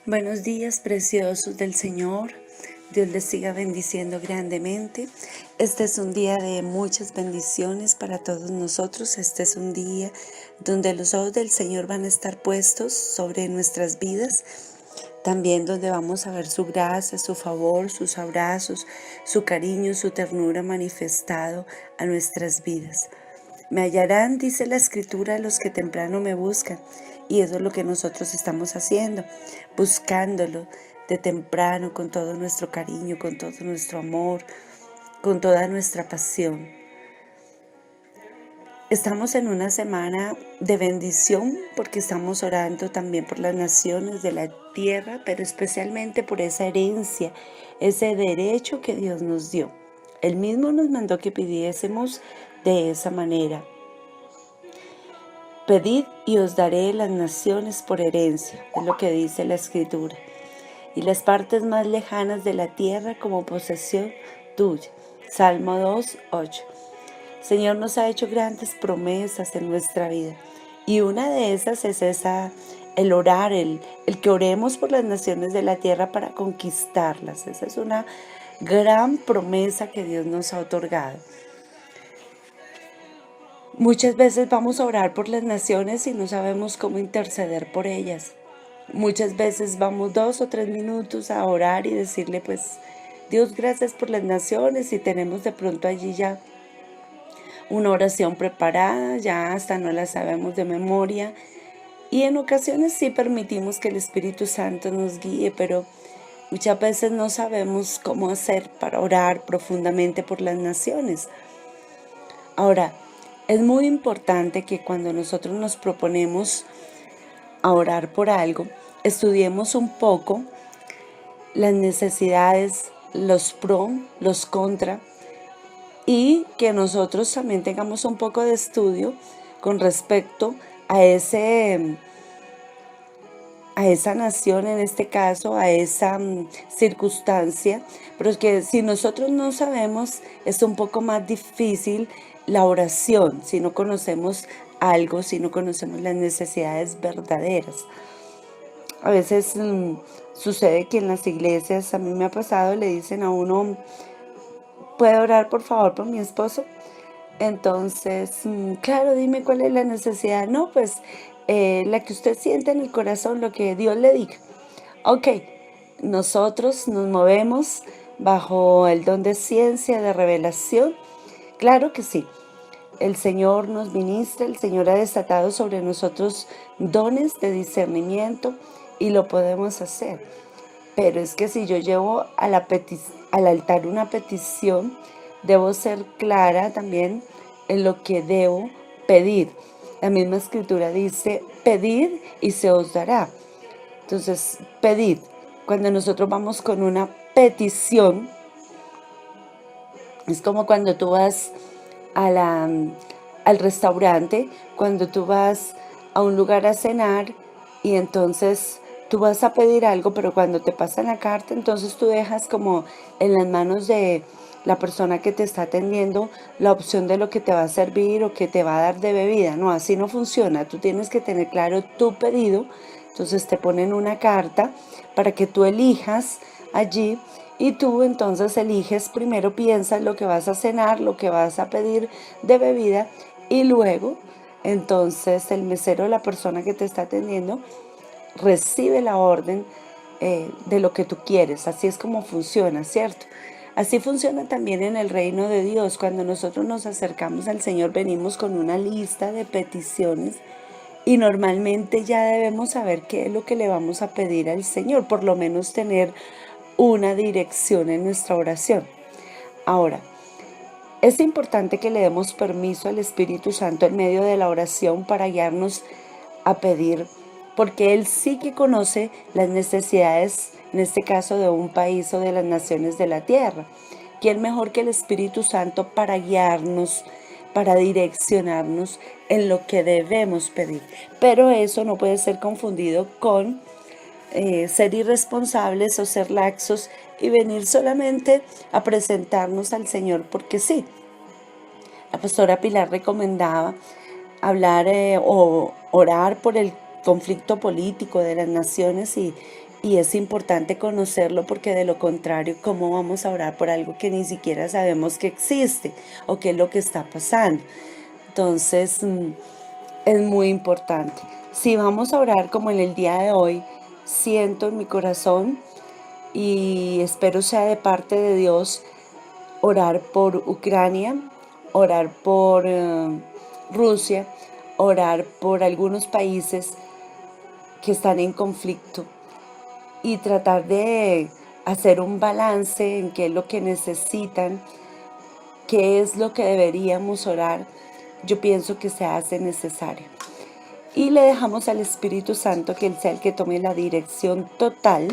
Buenos días, preciosos del Señor. Dios les siga bendiciendo grandemente. Este es un día de muchas bendiciones para todos nosotros. Este es un día donde los ojos del Señor van a estar puestos sobre nuestras vidas. También donde vamos a ver su gracia, su favor, sus abrazos, su cariño, su ternura manifestado a nuestras vidas. Me hallarán, dice la Escritura, los que temprano me buscan. Y eso es lo que nosotros estamos haciendo, buscándolo de temprano con todo nuestro cariño, con todo nuestro amor, con toda nuestra pasión. Estamos en una semana de bendición porque estamos orando también por las naciones de la tierra, pero especialmente por esa herencia, ese derecho que Dios nos dio. Él mismo nos mandó que pidiésemos de esa manera. Pedid y os daré las naciones por herencia, es lo que dice la Escritura, y las partes más lejanas de la tierra como posesión tuya. Salmo 2:8. Señor nos ha hecho grandes promesas en nuestra vida, y una de esas es el orar, el que oremos por las naciones de la tierra para conquistarlas. Esa es una gran promesa que Dios nos ha otorgado. Muchas veces vamos a orar por las naciones y no sabemos cómo interceder por ellas. Muchas veces vamos 2 o 3 minutos a orar y decirle, pues, Dios, gracias por las naciones, y tenemos de pronto allí ya una oración preparada, ya hasta no la sabemos de memoria. Y en ocasiones sí permitimos que el Espíritu Santo nos guíe, pero muchas veces no sabemos cómo hacer para orar profundamente por las naciones. Ahora, es muy importante que cuando nosotros nos proponemos a orar por algo, estudiemos un poco las necesidades, los pro, los contra, y que nosotros también tengamos un poco de estudio con respecto a esa nación, en este caso, a esa circunstancia, pero es que si nosotros no sabemos, es un poco más difícil la oración, si no conocemos algo, si no conocemos las necesidades verdaderas. A veces sucede que en las iglesias, a mí me ha pasado, le dicen a uno, ¿puede orar por favor por mi esposo? Entonces, claro, dime cuál es la necesidad. No, pues la que usted siente en el corazón, lo que Dios le diga. Ok, nosotros nos movemos bajo el don de ciencia, de revelación. Claro que sí. El Señor nos ministra, el Señor ha desatado sobre nosotros dones de discernimiento y lo podemos hacer. Pero es que si yo llevo al altar una petición, debo ser clara también en lo que debo pedir. La misma Escritura dice, pedid y se os dará. Entonces, pedid. Cuando nosotros vamos con una petición, es como cuando tú vas al restaurante, cuando tú vas a un lugar a cenar y entonces tú vas a pedir algo, pero cuando te pasan la carta, entonces tú dejas como en las manos de la persona que te está atendiendo la opción de lo que te va a servir o que te va a dar de bebida. No, así no funciona. Tú tienes que tener claro tu pedido. Entonces te ponen una carta para que tú elijas allí, y tú entonces eliges, primero piensas lo que vas a cenar, lo que vas a pedir de bebida, y luego entonces el mesero, la persona que te está atendiendo, recibe la orden de lo que tú quieres. Así es como funciona, ¿cierto? Así funciona también en el reino de Dios. Cuando nosotros nos acercamos al Señor, venimos con una lista de peticiones y normalmente ya debemos saber qué es lo que le vamos a pedir al Señor, por lo menos tener una dirección en nuestra oración. Ahora, es importante que le demos permiso al Espíritu Santo en medio de la oración para guiarnos a pedir, porque Él sí que conoce las necesidades, en este caso de un país o de las naciones de la tierra. ¿Quién mejor que el Espíritu Santo para guiarnos, para direccionarnos en lo que debemos pedir? Pero eso no puede ser confundido con ser irresponsables o ser laxos y venir solamente a presentarnos al Señor porque sí. La pastora Pilar recomendaba hablar o orar por el conflicto político de las naciones, y Y es importante conocerlo porque de lo contrario, ¿cómo vamos a orar por algo que ni siquiera sabemos que existe o qué es lo que está pasando? Entonces, es muy importante. Si vamos a orar como en el día de hoy, siento en mi corazón y espero sea de parte de Dios orar por Ucrania, orar por Rusia, orar por algunos países que están en conflicto y tratar de hacer un balance en qué es lo que necesitan, qué es lo que deberíamos orar. Yo pienso que se hace necesario. Y le dejamos al Espíritu Santo que Él sea el que tome la dirección total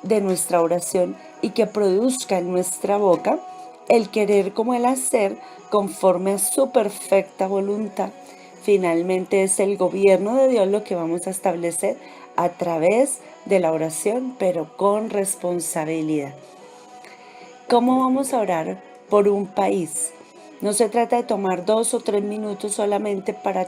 de nuestra oración y que produzca en nuestra boca el querer como el hacer conforme a su perfecta voluntad. Finalmente es el gobierno de Dios lo que vamos a establecer a través de la oración, pero con responsabilidad. ¿Cómo vamos a orar por un país? No se trata de tomar 2 o 3 minutos solamente para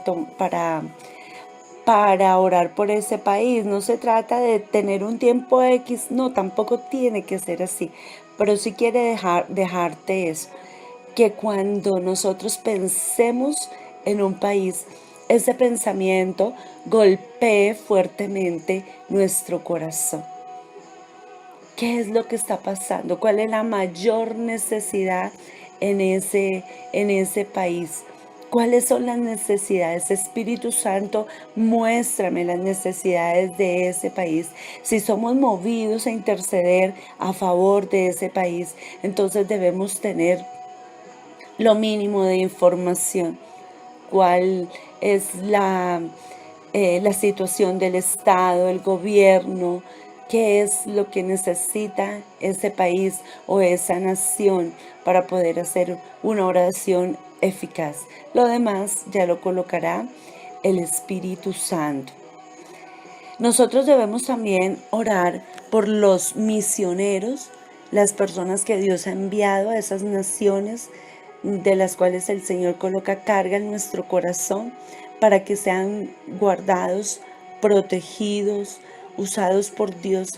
orar por ese país. No se trata de tener un tiempo X, no, tampoco tiene que ser así. Pero sí quiere dejarte eso, que cuando nosotros pensemos en un país, ese pensamiento golpee fuertemente nuestro corazón. ¿Qué es lo que está pasando? ¿Cuál es la mayor necesidad en ese país? ¿Cuáles son las necesidades? Espíritu Santo, muéstrame las necesidades de ese país. Si somos movidos a interceder a favor de ese país, entonces debemos tener lo mínimo de información. ¿Cuál es la situación del Estado, el gobierno? ¿Qué es lo que necesita ese país o esa nación para poder hacer una oración eficaz? Lo demás ya lo colocará el Espíritu Santo. Nosotros debemos también orar por los misioneros, las personas que Dios ha enviado a esas naciones de las cuales el Señor coloca carga en nuestro corazón para que sean guardados, protegidos, usados por Dios,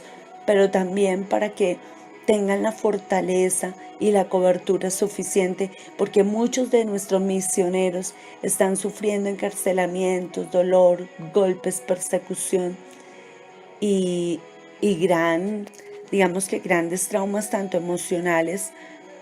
pero también para que tengan la fortaleza y la cobertura suficiente, porque muchos de nuestros misioneros están sufriendo encarcelamientos, dolor, golpes, persecución y, digamos que grandes traumas tanto emocionales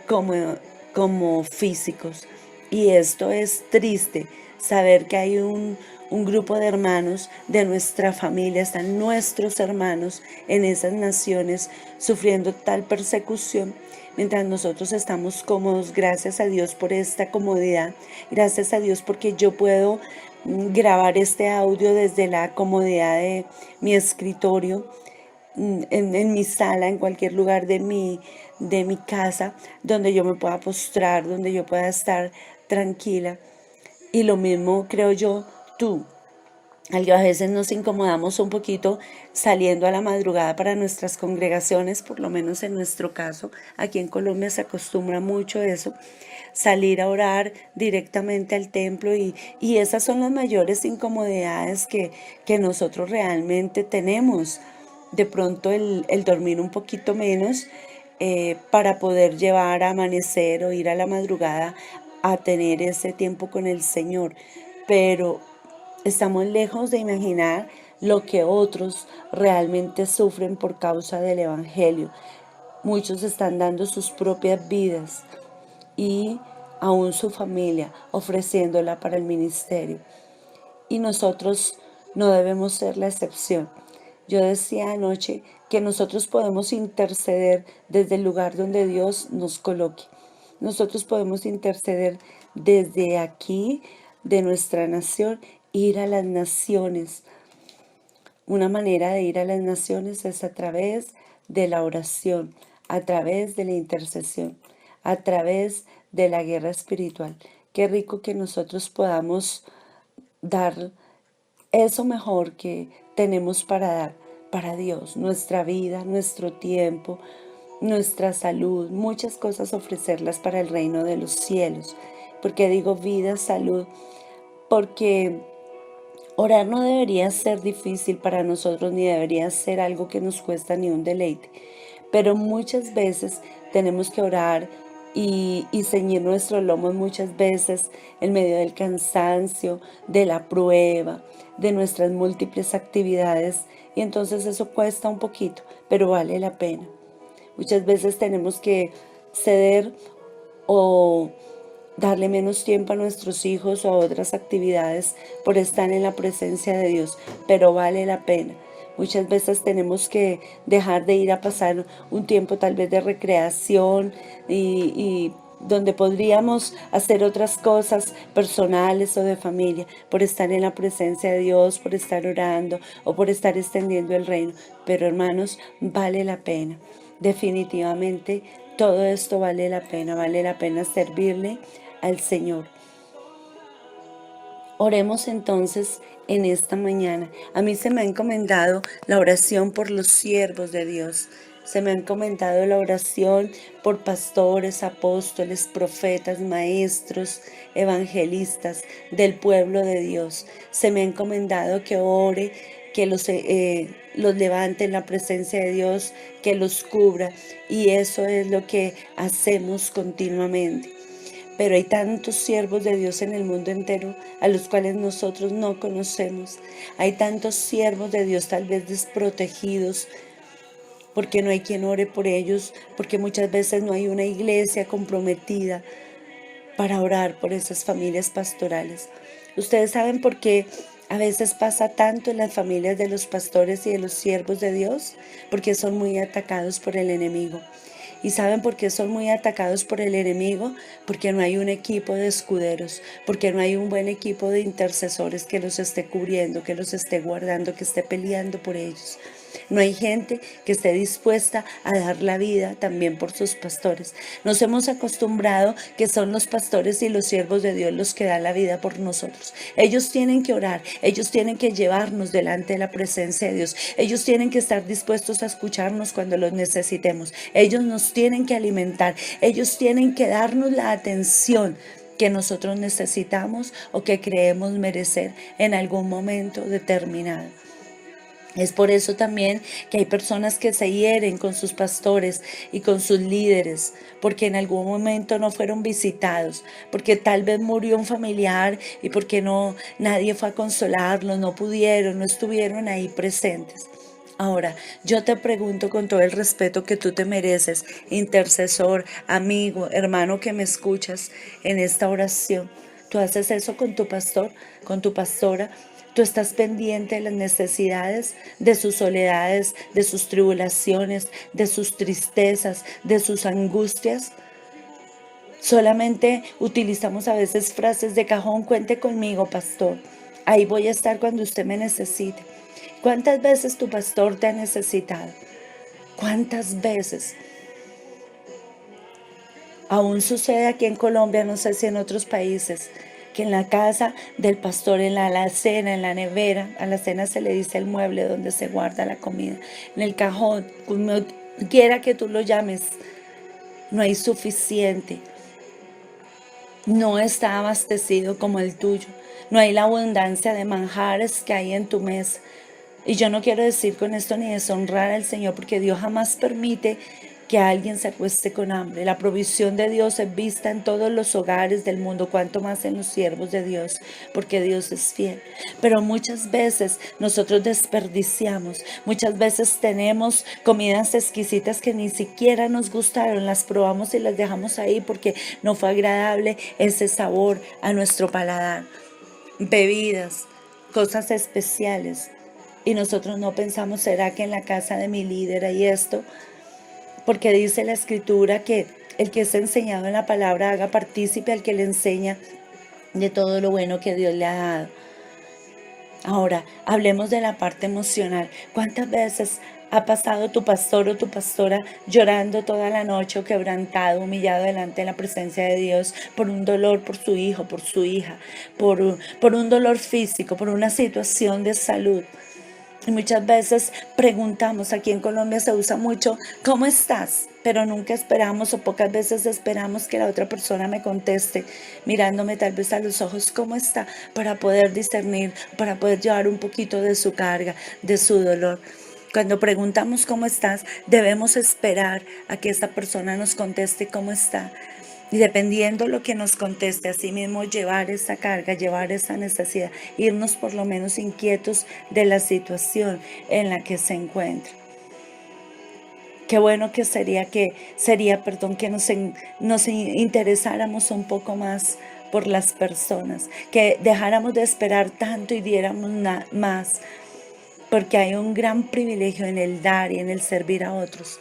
como físicos. Y esto es triste, saber que hay un grupo de hermanos de nuestra familia, están nuestros hermanos en esas naciones sufriendo tal persecución, mientras nosotros estamos cómodos. Gracias a Dios por esta comodidad, gracias a Dios porque yo puedo grabar este audio desde la comodidad de mi escritorio, en mi sala, en cualquier lugar de mi casa, donde yo me pueda postrar, donde yo pueda estar tranquila. Y lo mismo creo yo, tú. A veces nos incomodamos un poquito saliendo a la madrugada para nuestras congregaciones, por lo menos en nuestro caso. Aquí en Colombia se acostumbra mucho eso, salir a orar directamente al templo y esas son las mayores incomodidades que nosotros realmente tenemos. De pronto el dormir un poquito menos para poder llevar a amanecer o ir a la madrugada a tener ese tiempo con el Señor. Pero estamos lejos de imaginar lo que otros realmente sufren por causa del Evangelio. Muchos están dando sus propias vidas y aún su familia ofreciéndola para el ministerio. Y nosotros no debemos ser la excepción. Yo decía anoche que nosotros podemos interceder desde el lugar donde Dios nos coloque. Nosotros podemos interceder desde aquí, de nuestra nación, ir a las naciones. Una manera de ir a las naciones es a través de la oración, a través de la intercesión, a través de la guerra espiritual. Qué rico que nosotros podamos dar eso mejor que tenemos para dar para Dios, nuestra vida, nuestro tiempo, nuestra salud, muchas cosas ofrecerlas para el reino de los cielos. ¿Por qué digo vida, salud? Porque Orar no debería ser difícil para nosotros ni debería ser algo que nos cuesta ni un deleite, pero muchas veces tenemos que orar y ceñir nuestros lomos muchas veces en medio del cansancio, de la prueba, de nuestras múltiples actividades y entonces eso cuesta un poquito, pero vale la pena. Muchas veces tenemos que ceder o darle menos tiempo a nuestros hijos o a otras actividades por estar en la presencia de Dios, pero vale la pena. Muchas veces tenemos que dejar de ir a pasar un tiempo tal vez de recreación y donde podríamos hacer otras cosas personales o de familia por estar en la presencia de Dios, por estar orando o por estar extendiendo el reino. Pero hermanos, vale la pena. Definitivamente todo esto vale la pena servirle al Señor. Oremos entonces en esta mañana. A mí se me ha encomendado la oración por los siervos de Dios. Se me ha encomendado la oración por pastores, apóstoles, profetas, maestros, evangelistas del pueblo de Dios. Se me ha encomendado que ore, que los levante en la presencia de Dios, que los cubra. Y eso es lo que hacemos continuamente. Pero hay tantos siervos de Dios en el mundo entero a los cuales nosotros no conocemos. Hay tantos siervos de Dios tal vez desprotegidos porque no hay quien ore por ellos, porque muchas veces no hay una iglesia comprometida para orar por esas familias pastorales. Ustedes saben por qué a veces pasa tanto en las familias de los pastores y de los siervos de Dios, porque son muy atacados por el enemigo. ¿Y saben por qué son muy atacados por el enemigo? Porque no hay un equipo de escuderos, porque no hay un buen equipo de intercesores que los esté cubriendo, que los esté guardando, que esté peleando por ellos. No hay gente que esté dispuesta a dar la vida también por sus pastores. Nos hemos acostumbrado que son los pastores y los siervos de Dios los que dan la vida por nosotros. Ellos tienen que orar, ellos tienen que llevarnos delante de la presencia de Dios. Ellos tienen que estar dispuestos a escucharnos cuando los necesitemos. Ellos nos tienen que alimentar, ellos tienen que darnos la atención que nosotros necesitamos o que creemos merecer en algún momento determinado. Es por eso también que hay personas que se hieren con sus pastores y con sus líderes, porque en algún momento no fueron visitados, porque tal vez murió un familiar y porque nadie fue a consolarlos, no pudieron, no estuvieron ahí presentes. Ahora, yo te pregunto con todo el respeto que tú te mereces, intercesor, amigo, hermano que me escuchas en esta oración. ¿Tú haces eso con tu pastor, con tu pastora? ¿Tú estás pendiente de las necesidades, de sus soledades, de sus tribulaciones, de sus tristezas, de sus angustias? Solamente utilizamos a veces frases de cajón: cuente conmigo, pastor. Ahí voy a estar cuando usted me necesite. ¿Cuántas veces tu pastor te ha necesitado? ¿Cuántas veces? Aún sucede aquí en Colombia, no sé si en otros países, que en la casa del pastor, en la alacena, en la nevera, alacena se le dice el mueble donde se guarda la comida, en el cajón, como quiera que tú lo llames, no hay suficiente, no está abastecido como el tuyo, no hay la abundancia de manjares que hay en tu mesa. Y yo no quiero decir con esto ni deshonrar al Señor, porque Dios jamás permite que alguien se acueste con hambre. La provisión de Dios es vista en todos los hogares del mundo, cuanto más en los siervos de Dios, porque Dios es fiel. Pero muchas veces nosotros desperdiciamos, muchas veces tenemos comidas exquisitas que ni siquiera nos gustaron, las probamos y las dejamos ahí porque no fue agradable ese sabor a nuestro paladar. Bebidas, cosas especiales. Y nosotros no pensamos, ¿será que en la casa de mi líder hay esto? Porque dice la escritura que el que es enseñado en la palabra haga partícipe al que le enseña de todo lo bueno que Dios le ha dado. Ahora, hablemos de la parte emocional. ¿Cuántas veces ha pasado tu pastor o tu pastora llorando toda la noche o quebrantado, humillado delante de la presencia de Dios por un dolor, por su hijo, por su hija, por un dolor físico, por una situación de salud? Y muchas veces preguntamos, aquí en Colombia se usa mucho, ¿cómo estás? Pero nunca esperamos o pocas veces esperamos que la otra persona me conteste, mirándome tal vez a los ojos, ¿cómo está? Para poder discernir, para poder llevar un poquito de su carga, de su dolor. Cuando preguntamos cómo estás, debemos esperar a que esa persona nos conteste cómo está. Y dependiendo lo que nos conteste, así mismo llevar esa carga, llevar esa necesidad, irnos por lo menos inquietos de la situación en la que se encuentra. Qué bueno que sería, que nos interesáramos un poco más por las personas, que dejáramos de esperar tanto y diéramos más, porque hay un gran privilegio en el dar y en el servir a otros.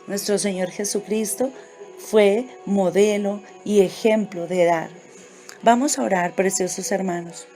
Nuestro Señor Jesucristo fue modelo y ejemplo de dar. Vamos a orar, preciosos hermanos.